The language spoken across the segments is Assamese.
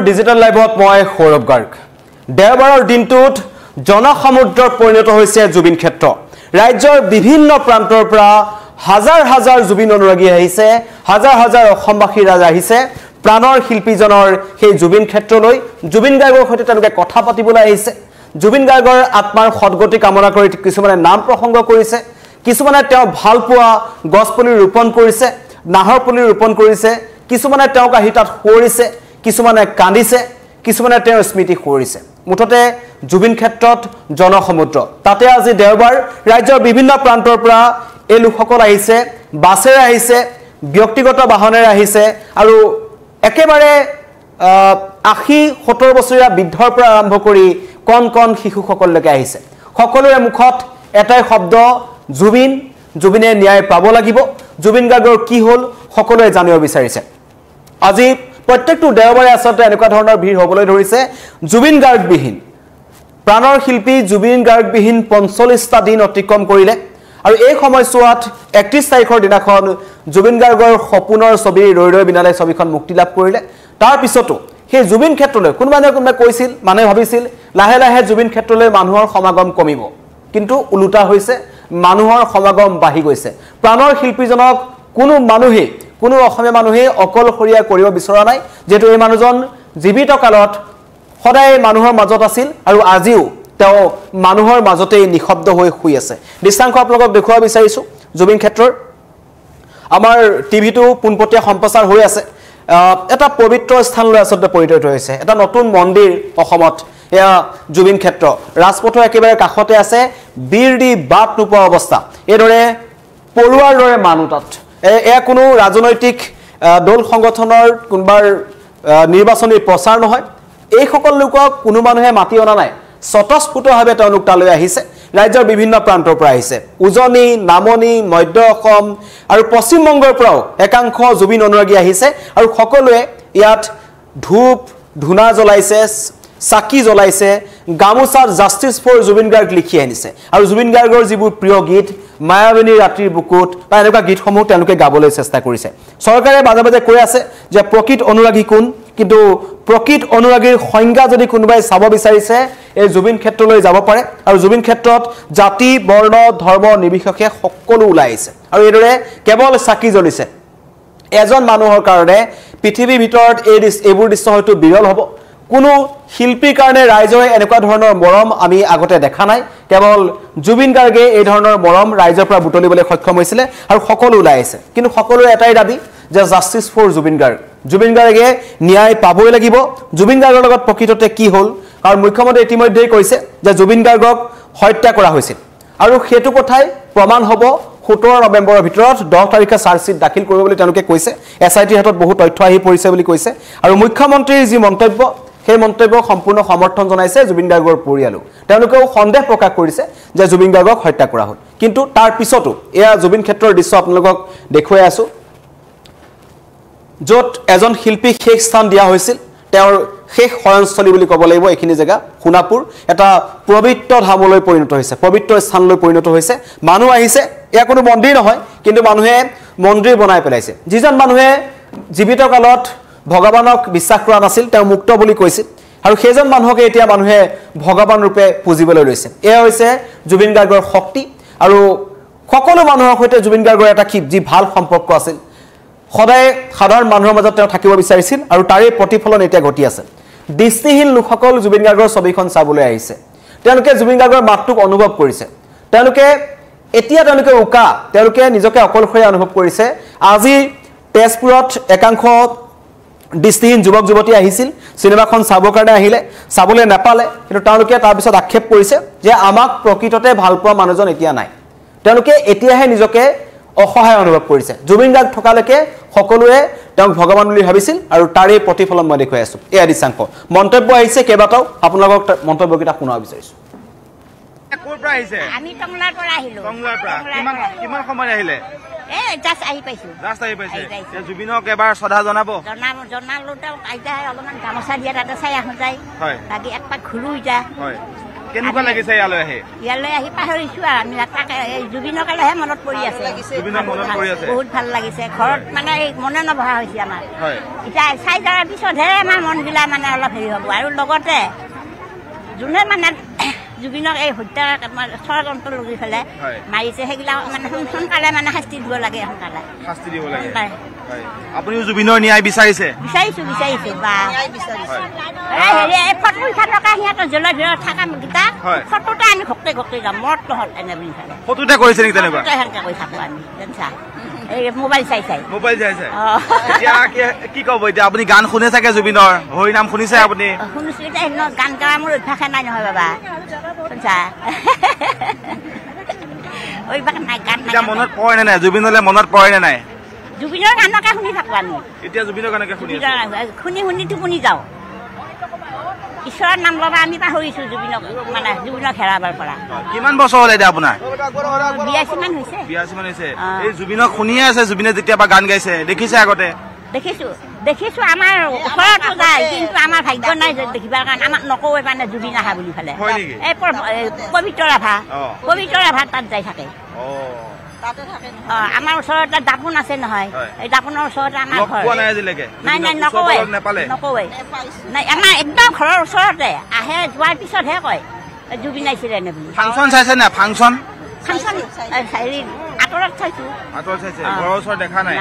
ডিজিটেল লাইভত মই সৌৰভ গাৰ্গ দেওবাৰৰ দিনটোত জনসমুদ্ৰত পৰিণত হৈছে জুবিন ক্ষেত্ৰ ৰাজ্যৰ বিভিন্ন প্ৰান্তৰ পৰা হাজাৰ হাজাৰ জুবিন অনুৰাগী আহিছে হাজাৰ হাজাৰ অসমবাসী ৰাজ আহিছে প্ৰাণৰ শিল্পীজনৰ সেই জুবিন ক্ষেত্ৰলৈ জুবিন গাৰ্গৰ সৈতে তেওঁলোকে কথা পাতিবলৈ আহিছে জুবিন গাৰ্গৰ আত্মাৰ সদগতি কামনা কৰি কিছুমানে নাম প্ৰসংগ কৰিছে কিছুমানে তেওঁ ভাল পোৱা গছপুলি ৰোপণ কৰিছে নাহৰ পুলি ৰোপণ কৰিছে কিছুমানে তেওঁক আহি তাত কৰিছে কিছুমানে কান্দিছে কিছুমানে তেওঁৰ স্মৃতি কৰিছে মুঠতে জুবিন ক্ষেত্ৰত জনসমুদ্ৰ তাতে আজি দেওবাৰ ৰাজ্যৰ বিভিন্ন প্ৰান্তৰ পৰা এই লোকসকল আহিছে বাছেৰে আহিছে ব্যক্তিগত বাহনেৰে আহিছে আৰু একেবাৰে 80-70 বছৰীয়া বৃদ্ধৰ পৰা আৰম্ভ কৰি কণ কণ শিশুসকললৈকে আহিছে সকলোৰে মুখত এটাই শব্দ জুবিন জুবিনে ন্যায় পাব লাগিব জুবিন গাৰ্গৰ কি হ'ল সকলোৱে জানিব বিচাৰিছে আজি প্ৰত্যেকটো দেওবাৰে আসতে এনেকুৱা ধৰণৰ ভিৰ হ'বলৈ ধৰিছে জুবিন গাৰ্গবিহীন প্ৰাণৰ শিল্পী জুবিন গাৰ্গবিহীন 45টা দিন অতিক্ৰম কৰিলে আৰু এই সময়ছোৱাত 31 তাৰিখৰ দিনাখন জুবিন গাৰ্গৰ সপোনৰ ছবি ৰৈ ৰৈ বিনালে ছবিখন মুক্তি লাভ কৰিলে তাৰ পিছতো সেই জুবিন ক্ষেত্ৰলৈ কোনোবাই কৈছিল মানুহে ভাবিছিল লাহে লাহে জুবিন ক্ষেত্ৰলৈ মানুহৰ সমাগম কমিব কিন্তু উলুটা হৈছে মানুহৰ সমাগম বাঢ়ি গৈছে প্ৰাণৰ শিল্পীজনক কোনো অসমীয়া মানুহে অকলশৰীয়া কৰিব বিচৰা নাই যেটো এই মানুহজন জীৱিত কালত সদায় মানুহৰ মাজত আছিল আৰু আজিও তেওঁ মানুহৰ মাজতে নিশব্দ হৈ শুই আছে দৃশ্যাংশ আপোনালোকক দেখুৱাব বিচাৰিছো জুবিন ক্ষেত্ৰৰ আমাৰ টিভিটো পুনপটীয়া সম্প্ৰচাৰ হৈ আছে এটা পবিত্ৰ স্থানলৈ আসতে পৰিণত হৈছে এটা নতুন মন্দিৰ অসমত এয়া জুবিন ক্ষেত্ৰ ৰাজপথৰ একেবাৰে কাষতে আছে বীৰডি বাট নোপোৱা অৱস্থা এদৰে পৰুৱাৰ দৰে মানুহ তাত এয়া কোনো ৰাজনৈতিক দল সংগঠনৰ কোনবাৰ নিৰ্বাচনী প্ৰচাৰ নহয় এই সকল লোকক কোনো মানুহে মাতি অনা নাই স্বতঃস্ফূৰ্তভাৱে তেওঁলোক তালৈ আহিছে ৰাজ্যৰ বিভিন্ন প্ৰান্তৰ পৰা আহিছে উজনি নামনি মধ্য অসম আৰু পশ্চিম বংগৰ পৰাও একাংশ জুবিন অনুৰাগী আহিছে আৰু সকলোৱে ইয়াত ধূপ ধুনা জ্বলাইছে চাকি জ্বলাইছে গামোচাত জাষ্টিস ফৰ জুবিন গাৰ্গ লিখি আনিছে আৰু জুবিন গাৰ্গৰ যিবোৰ প্ৰিয় গীত মায়াবিনী ৰাত্ৰিৰ বুকুত বা এনেকুৱা গীতসমূহ তেওঁলোকে গাবলৈ চেষ্টা কৰিছে চৰকাৰে বাজে বাজে কৈ আছে যে প্ৰকৃত অনুৰাগী কোন কিন্তু প্ৰকৃত অনুৰাগীৰ সংজ্ঞা যদি কোনোবাই চাব বিচাৰিছে এই জুবিন ক্ষেত্ৰলৈ যাব পাৰে আৰু জুবিন ক্ষেত্ৰত জাতি বৰ্ণ ধৰ্ম নিৰ্বিশেষে সকলো ওলাই আহিছে আৰু এইদৰে কেৱল চাকি জ্বলিছে এজন মানুহৰ কাৰণে পৃথিৱীৰ ভিতৰত এইবোৰ দৃশ্য হয়তো বিৰল হ'ব কোনো শিল্পীৰ কাৰণে ৰাইজৰ এনেকুৱা ধৰণৰ মৰম আমি আগতে দেখা নাই কেৱল জুবিন গাৰ্গে এই ধৰণৰ মৰম ৰাইজৰ পৰা বুটলিবলৈ সক্ষম হৈছিল আৰু সকলো ওলাই আহিছে কিন্তু সকলোৰে এটাই দাবী যে জাষ্টিস ফৰ জুবিন গাৰ্গে ন্যায় পাবই লাগিব জুবিন গাৰ্গৰ লগত প্ৰকৃততে কি হ'ল কাৰণ মুখ্যমন্ত্ৰী ইতিমধ্যে কৈছে যে জুবিন গাৰ্গক হত্যা কৰা হৈছিল আৰু হেতু কথাই প্ৰমাণ হ'ব 17 নৱেম্বৰৰ ভিতৰত 10 তাৰিখে চাৰ্জশিট দাখিল কৰিব বুলি তেওঁলোকে কৈছে এসআইটিৰ হাতত বহু তথ্য আহি পৰিছে বুলি কৈছে আৰু মুখ্যমন্ত্ৰীৰ যি মন্তব্য সেই মন্তব্য সম্পূৰ্ণ সমৰ্থন জনাইছে জুবিন গাৰ্গৰ পৰিয়ালো তেওঁলোকেও সন্দেহ প্ৰকাশ কৰিছে যে জুবিন গাৰ্গক হত্যা কৰা হ'ল কিন্তু তাৰ পিছতো এয়া জুবিন ক্ষেত্ৰৰ দৃশ্য আপোনালোকক দেখুৱাই আছো য'ত এজন শিল্পীক শেষ স্থান দিয়া হৈছিল তেওঁৰ শেষ শৰণস্থলী বুলি ক'ব লাগিব এইখিনি জেগা সোণাপুৰ এটা পবিত্ৰ ধামলৈ পৰিণত হৈছে পবিত্ৰ স্থানলৈ পৰিণত হৈছে মানুহ আহিছে এয়া কোনো মন্দিৰ নহয় কিন্তু মানুহে মন্দিৰ বনাই পেলাইছে যিজন মানুহে জীৱিত কালত ভগৱানক বিশ্বাস কৰা নাছিল তেওঁ মুক্ত বুলি কৈছিল আৰু সেইজন মানুহকে এতিয়া মানুহে ভগৱান ৰূপে পুজিবলৈ লৈছে এয়া হৈছে জুবিন গাৰ্গৰ শক্তি আৰু সকলো মানুহৰ সৈতে জুবিন গাৰ্গৰ এটা যি ভাল সম্পৰ্ক আছিল সদায় সাধাৰণ মানুহৰ মাজত তেওঁ থাকিব বিচাৰিছিল আৰু তাৰে প্ৰতিফলন এতিয়া ঘটি আছে দৃষ্টিহীন লোকসকল জুবিন গাৰ্গৰ ছবিখন চাবলৈ আহিছে তেওঁলোকে জুবিন গাৰ্গৰ মাতটোক অনুভৱ কৰিছে তেওঁলোকে উকা তেওঁলোকে নিজকে অকলশৰীয়া অনুভৱ কৰিছে আজি তেজপুৰত একাংশ দৃষ্টিহীন যুৱক যুৱতী আহিছিল সিনেমাখন চাবৰ কাৰণে আহিলে চাবলৈ নাপালে কিন্তু তেওঁলোকে তাৰ পিছত আক্ষেপ কৰিছে যে আমাক প্ৰকৃততে ভাল পোৱা মানুহজন এতিয়া নাই তেওঁলোকে এতিয়াহে নিজকে অসহায় অনুভৱ কৰিছে জুবিন গাৰ্গ থকালৈকে সকলোৱে তেওঁক ভগৱান বুলি ভাবিছিল আৰু তাৰে প্ৰতিফলন মই দেখুৱাই আছো এয়া দৃশ্যাংশ মন্তব্য আহিছে কেইবাটাও আপোনালোকক মন্তব্যকেইটা শুনাব বিচাৰিছো ক'ৰ পৰা আহিছে আমি টংলাৰ পৰা আহিলো টংলাৰ পৰা কিমান সময় আহিলে জাষ্ট আহি পাইছো জুবিনক এবাৰ শ্ৰদ্ধা জনালো তেওঁ আইতাই অলপমান গামোচা দিয়া তাতে চাই আহো যায় বাকী এক পাক ঘূৰো এতিয়া কেনেকুৱা লাগিছে ইয়ালৈ আহি পাহৰিছো আৰু আমি তাকে জুবিনক লেহে মনত পৰি আছে বহুত ভাল লাগিছে ঘৰত মানে মনে নবহা হৈছে আমাৰ এতিয়া চাই যোৱাৰ পিছতহে আমাৰ মনগিলা মানে অলপ হেৰি হ'ব আৰু লগতে যোনে মানে জুবিনক এই হত্যা ষড়যন্ত্ৰ লগি পেলাই মাৰিছে সেইগিলা মানে সোনকালে মানে শাস্তি দিব লাগে আপুনিও জুবিনৰ ন্যায় বিচাৰিছো বা হেৰি ফটো উঠা থকা সিহঁতৰ জেলৰ ভিতৰত থকা গীতা ফটোতে আমি ঘকতে যাম মত তহঁত এনে বুলি চালে ফটোতে কৰিছে নেকি তেনেকুৱা সেনেকে কৰি থাকো আমি জানিছা এই মোবাইল চাই এতিয়া কি ক'ব এতিয়া আপুনি গান শুনে চাগে জুবিনৰ হৰি নাম শুনিছে আপুনি শুনিছো এতিয়া গান গাৱা মোৰ অভ্যাসে নাই নহয় বাবা জানিছা অভ্যাস নাই গান নাই মনত পৰে নে নাই জুবিনলৈ মনত পৰে নে নাই জুবিনৰ গানকে শুনি থাকো আমি এতিয়া জুবিনৰ গানকে শুনি টোপনি যাওঁ ঈশ্বৰৰ নাম ল'বা আমি পাহৰিছো জুবিনক মানে জুবিনক হেৰাবাৰ পৰা কিমান বছৰ হ'ল এতিয়া আপোনাৰ 82 মান হৈছে এই জুবিনক শুনিয়ে আছে জুবিনে যেতিয়াবা গান গাইছে দেখিছে আগতে দেখিছো আমাৰ ওচৰতো যায় কিন্তু আমাৰ ভাগ্য নাই দেখিবৰ কাৰণে আমাক নকওঁৱে মানে জুবিন আহা বুলি ফালে এই পবিত্ৰ ৰাভা তাত যাই থাকে আমাৰ ওচৰতে দাপোন আছে নহয় এই দাপোনৰ ওচৰতে আমাৰ ঘৰ নাই নকওঁৱে নাই আমাৰ একদম ঘৰৰ ওচৰতে আহে যোৱাৰ পিছতহে কয় জুবিন আহিছিলে নে বুলি ফাংচন চাইছে না ফাংচন হেৰি আঁতৰত চাইছো ঘৰৰ ওচৰত দেখা নাই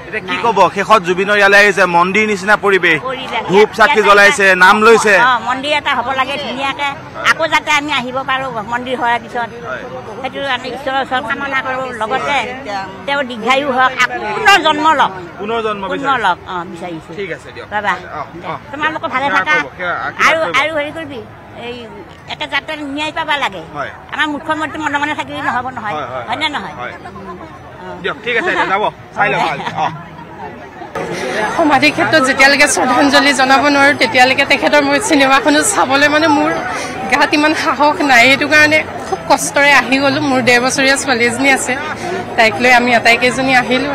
এতিয়া কি ক'ব শেষত জুবিনৰ ইয়ালৈ আহিছে মন্দিৰ নিচিনা পৰিৱেশ ধূপ চাকি জ্বলাইছে নাম লৈছে মন্দিৰ এটা হ'ব লাগে ধুনীয়াকে আকৌ যাতে আমি আহিব পাৰো মন্দিৰ হোৱাৰ পিছত সেইটো আমি ঈশ্বৰৰ ওচৰত কামনা কৰো লগতে তেওঁ দীৰ্ঘায়ু হওক পুনৰ জন্ম লওক বিচাৰিছো ঠিক আছে দিয়ক বাবা তোমালোকে ভালে থাকা আৰু হেৰি কৰিবি এই এটা যাতে ন্যায় পাবা লাগে আমাৰ মুখ্যমন্ত্ৰী মনে মনে থাকিলে নহ'ব নহয় হয়নে নহয় দিয়ক ঠিক আছে যাব চাই লওক সমাধি ক্ষেত্ৰত যেতিয়ালৈকে শ্ৰদ্ধাঞ্জলি জনাব নোৱাৰো তেতিয়ালৈকে তেখেতৰ মই চিনেমাখনো চাবলৈ মানে মোৰ গাত ইমান সাহস নাই সেইটো কাৰণে খুব কষ্টৰে আহি গ'লো মোৰ 1.5 বছৰীয়া ছোৱালী এজনী আছে তাইক লৈ আমি আটাইকেইজনী আহিলো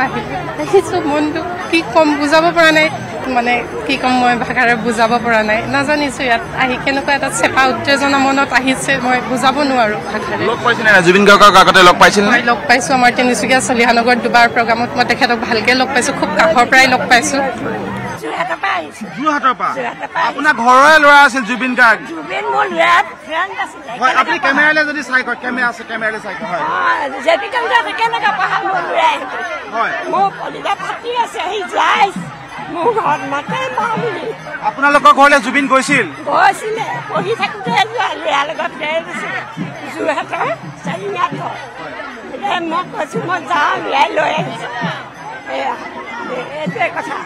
দেখিছোঁ মনটো কি ক'ম বুজাব পৰা নাই মানে কি ক'ম মই ভাষাৰে বুজাব পৰা নাই নাজানিছোঁ ইয়াত আহি কেনেকুৱা এটা চেপা উত্তেজনা মনত আহিছে মই বুজাব নোৱাৰো ভাষাৰে জুবিন গাৰ্গক আগতে লগ পাইছিল মই লগ পাইছোঁ আমাৰ তিনিচুকীয়া চলিহানগৰত দুবাৰ প্ৰগ্ৰামত মই তেখেতক ভালকৈ লগ পাইছোঁ খুব কাষৰ পৰাই লগ পাইছোঁ যোৰহাটৰ পৰা আপোনাৰ ঘৰৰে ল'ৰা আছিল জুবিন গাৰ্গ আপুনি কেমেৰালৈ যদি চাই কয় কেমেৰা আছে কেমেৰালৈ চাই কয় আপোনালোকৰ ঘৰলৈ জুবিন গৈছিল পঢ়ি থাকোঁতে ল'ৰাৰ লগত যোৰহাটৰ চাৰিঙাটৰ মই কৈছোঁ মই যাওঁ ল'ৰাই লৈ আহিছোঁ এইটোৱে কথা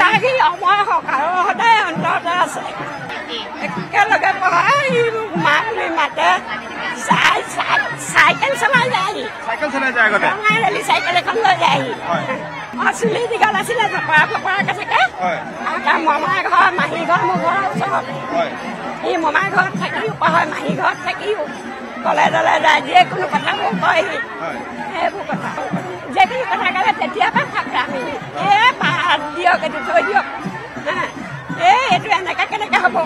তাকি অময় হওক আৰু সদায় অন্তৰতে আছে একেলগে পঢ়াই মা বুলি মাতে চাইকেল চলাই যায় ৰঙালী চাইকেল এখন লৈ যায়হি মই চুলি দীঘল আছিলে জপৰাকে থাকে মমাৰ ঘৰ মাহী ঘৰ মোৰ ঘৰৰ ওচৰতে এই মমাৰ ঘৰত থাকিও পঢ়ে মাহী ঘৰত থাকিও কলেজলৈ যায় যিকোনো কথা মোক কয়হি সেইবোৰ কথা যিকোনো কথা ক'লে তেতিয়াপা থাকে আমি পাত দিয়ক এইটো থৈ দিয়ক এইটো এনেকৈ কেনেকৈ হ'ব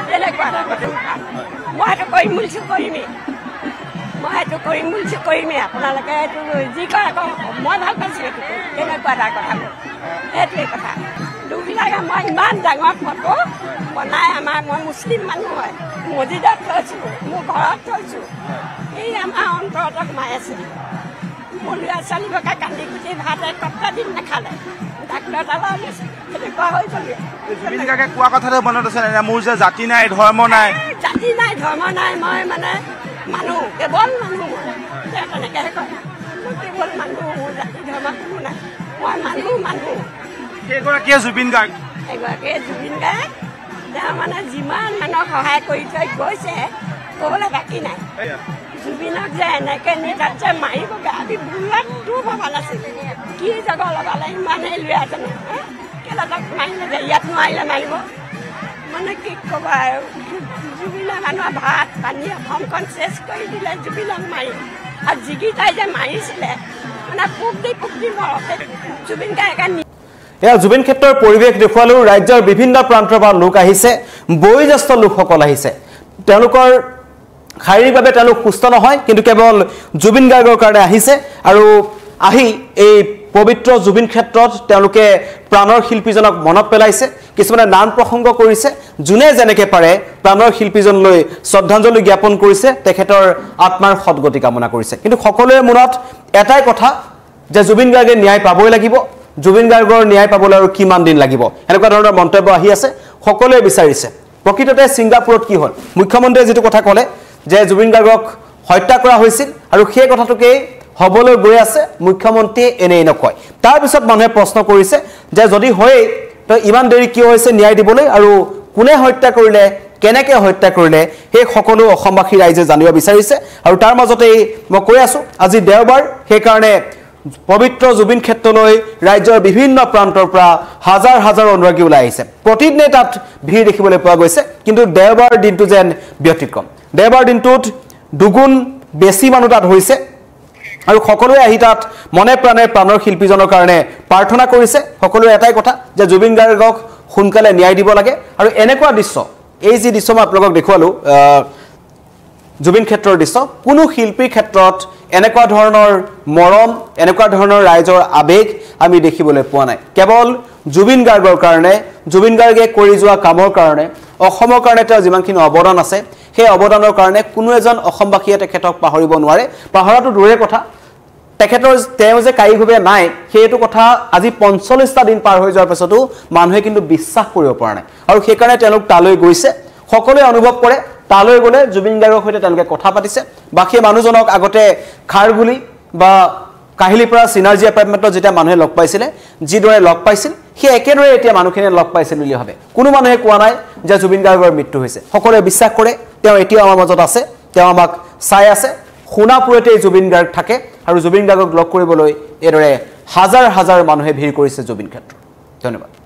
তেনেকুৱা এটা কথা মই সেইটো কৰিম বুলিছোঁ কৰিমেই আপোনালোকে এইটো যি কয় আকৌ মই ভাল পাইছোঁ এইটো তেনেকুৱা এটা কথা সেইটোৱে কথা দুখ লাগে মই ইমান ডাঙৰ ফটো বনাই মই মুছলিম মানুহ হয় মছজিদত থৈছোঁ মোৰ ঘৰত থৈছোঁ এই আমাৰ অন্তৰত সোমাই আছে মোৰ ল'ৰা ছোৱালীবোৰকে কান্দি কুটি ভাত এসপ্তাহ দিন নাখালে ডাক্তৰ তালৈ আনিছে তেনেকুৱা হৈ গ'ল জুবিন গাৰ্গে কোৱা কথাটো মনত আছে মোৰ যে জাতি নাই ধৰ্ম নাই মই মানে মানুহ কেৱল মানুহ তেনেকৈহে কয় মই কেৱল মানুহ মোৰ জাতি ধৰ্ম কোনো নাই মই মানুহ সেইগৰাকীয়ে জুবিন গাৰ্গ তেওঁ মানে যিমান মানুহক সহায় কৰি থৈ গৈছে ক'বলৈ বাকী নাই জুবিনক যে এনেকৈ নি তাত যে মাৰিবগৈ আমি বুঢ়াটো ভবা নাছিল কি যাব লগালে ইমানেই ল'ৰা জানো কেলৈ তাক মাৰিলে যে ইয়াত নোৱাৰিলে মাৰিব মানে কি ক'বা আৰু জুবিনে মানুহৰ ভাত পানী অসমখন চেচ কৰি দিলে জুবিনক মাৰি আৰু যিকেইটাই যে মাৰিছিলে মানে পোক দি মৰতে জুবিন গাৰ্গে এয়া জুবিন ক্ষেত্ৰৰ পৰিৱেশ দেখুৱালো ৰাজ্যৰ বিভিন্ন প্ৰান্তৰ পৰা লোক আহিছে বয়োজ্যেষ্ঠ লোকসকল আহিছে তেওঁলোকৰ শাৰীৰিকভাৱে তেওঁলোক সুস্থ নহয় কিন্তু কেৱল জুবিন গাৰ্গৰ কাৰণে আহিছে আৰু আহি এই পবিত্ৰ জুবিন ক্ষেত্ৰত তেওঁলোকে প্ৰাণৰ শিল্পীজনক মনত পেলাইছে কিছুমানে নাম প্ৰসংগ কৰিছে যোনে যেনেকে পাৰে প্ৰাণৰ শিল্পীজনলৈ শ্ৰদ্ধাঞ্জলি জ্ঞাপন কৰিছে তেখেতৰ আত্মাৰ সদগতি কামনা কৰিছে কিন্তু সকলোৰে মনত এটাই কথা যে জুবিন গাৰ্গে ন্যায় পাবই লাগিব জুবিন গাৰ্গৰ ন্যায় পাবলৈ আৰু কিমান দিন লাগিব এনেকুৱা ধৰণৰ মন্তব্য আহি আছে সকলোৱে বিচাৰিছে প্ৰকৃততে ছিংগাপুৰত কি হ'ল মুখ্যমন্ত্ৰীয়ে যেটো কথা ক'লে যে জুবিন গাৰ্গক হত্যা কৰা হৈছিল আৰু সেই কথাটোকে হবলৈ গৈ আছে মুখ্যমন্ত্ৰীয়ে এনেই নকয় তাৰ পিছত মানুহে প্ৰশ্ন কৰিছে যে যদি হয় তো ইমান দেৰি কি হৈছে ন্যায় দিবলৈ আৰু কোনে হত্যা কৰিলে কেনেকৈ হত্যা কৰিলে সেই সকলো অসমবাসী ৰাইজে জানিব বিচাৰিছে আৰু তাৰ মাজতে মই কৈ আছো আজি দেওবাৰ সেই কাৰণে পবিত্ৰ জুবিন ক্ষেত্ৰলৈ ৰাজ্যৰ বিভিন্ন প্ৰান্তৰ পৰা হাজাৰ হাজাৰ অনুৰাগী ওলাই আহিছে প্ৰতিদিনে তাত ভিৰ দেখিবলৈ পোৱা গৈছে কিন্তু দেওবাৰ দিনটো যেন ব্যতিক্ৰম দেওবাৰ দিনটোত দুগুণ বেছি মানুহ তাত হৈছে আৰু সকলোৱে আহি তাত মনে প্ৰাণে প্ৰাণৰ শিল্পীজনৰ কাৰণে প্ৰাৰ্থনা কৰিছে সকলোৰে এটাই কথা যে জুবিন গাৰ্গক সোনকালে ন্যায় দিব লাগে আৰু এনেকুৱা দৃশ্য এই যি দৃশ্য মই আপোনালোকক দেখুৱালো জুবিন ক্ষেত্ৰৰ দৃশ্য কোনো শিল্পীৰ ক্ষেত্ৰত এনেকুৱা ধৰণৰ মৰম এনেকুৱা ধৰণৰ ৰাইজৰ আবেগ আমি দেখিবলৈ পোৱা নাই কেৱল জুবিন গাৰ্গৰ কাৰণে জুবিন গাৰ্গে কৰি যোৱা কামৰ কাৰণে অসমৰ কাৰণে তেওঁ যিমানখিনি অৱদান আছে সেই অৱদানৰ কাৰণে কোনো এজন অসমবাসীয়ে তেখেতক পাহৰিব নোৱাৰে পাহৰাটো দূৰে কথা তেখেতৰ তেওঁ যে কাইভাৱে নাই সেইটো কথা আজি ৪৫টা দিন পাৰ হৈ যোৱাৰ পিছতো মানুহে কিন্তু বিশ্বাস কৰিব পৰা নাই আৰু সেই কাৰণে তেওঁলোক তালৈ গৈছে সকলোৱে অনুভৱ কৰে তালৈ গলে জুবিন গাৰ্গৰ সৈতে তেওঁলোকে কথা পাতিছে বাকি মানুহজনক আগতে খাৰগুলি বা কাহিলিপৰা সিনাৰ্জি এপাৰ্টমেণ্টত যেতিয়া মানুহে লগ পাইছিল যিদৰে লগ পাইছিল সেই একেদৰে এতিয়া মানুহখিনিয়ে লগ পাইছিল বুলি ভাবে কোনো মানুহে কোৱা নাই যে জুবিন গাৰ্গৰ মৃত্যু হৈছে সকলোৱে বিশ্বাস কৰে তেওঁ এতিয়া আমাৰ মাজত আছে তেওঁ আমাক চাই আছে খুনাপুৰতে জুবিন গাৰ্গ থাকে আৰু জুবিন গাৰ্গক লগ কৰিবলৈ এদৰে হাজাৰ হাজাৰ মানুহে ভিৰ কৰিছে জুবিন ক্ষেত্ৰ ধন্যবাদ